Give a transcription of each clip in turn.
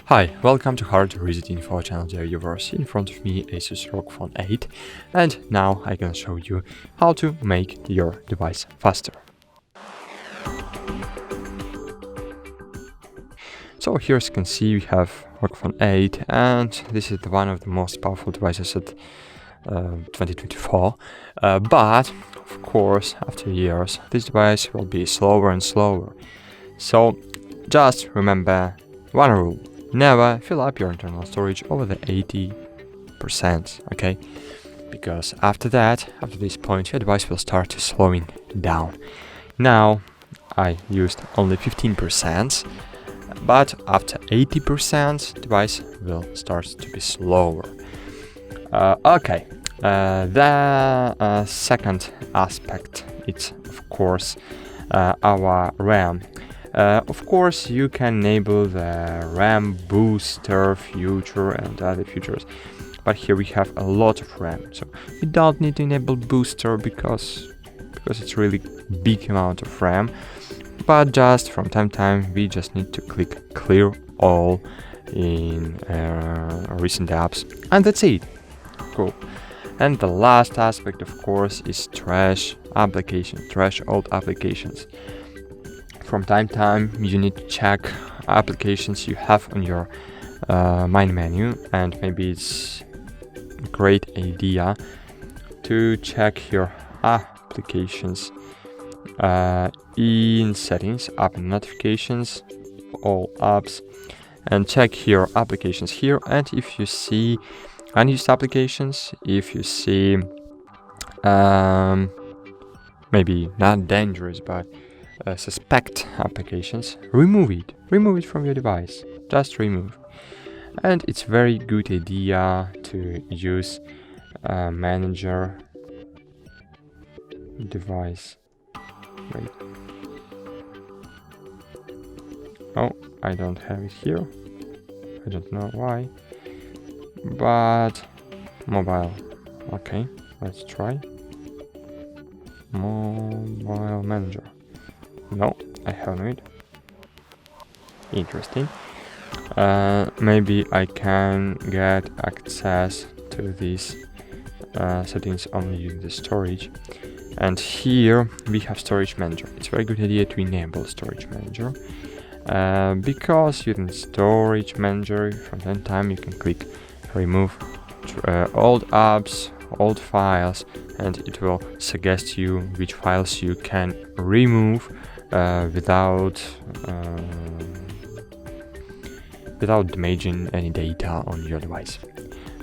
Hi, welcome to Hard Reset Info channel. There you are, in front of me ASUS ROG Phone 8, and now I can show you how to make your device faster. So here as you can see we have ROG Phone 8, and this is one of the most powerful devices at 2024, but of course after years this device will be slower and slower. So just remember one rule: never fill up your internal storage over the 80%, okay? Because after this point, your device will start slowing down. Now, I used only 15%, but after 80%, device will start to be slower. The second aspect, it's of course our RAM. Of course, you can enable the RAM booster feature and other features, but here we have a lot of RAM, so we don't need to enable booster because it's really big amount of RAM. But just from time to time, we just need to click clear all in recent apps, and that's it. Cool. And the last aspect, of course, is trash old applications. From time to time, you need to check applications you have on your main menu, and maybe it's a great idea to check your applications in settings, app and notifications, all apps, and check your applications here. And if you see unused applications, if you see maybe not dangerous but suspect applications, remove it from your device. Just remove. And it's very good idea to use manager device. Wait. Oh, I don't have it here. I don't know why. But mobile. Okay, let's try. Mobile manager. No, I haven't it. Interesting. Maybe I can get access to these settings only using the storage. And here we have storage manager. It's a very good idea to enable storage manager, because using storage manager from time to time you can click remove old apps, old files, and it will suggest you which files you can remove without damaging any data on your device.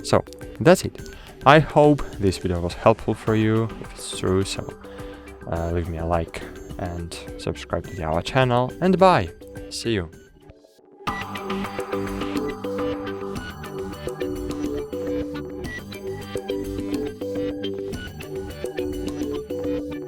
So that's it. I hope this video was helpful for you. If it's true, so leave me a like and subscribe to our channel, and bye. See you.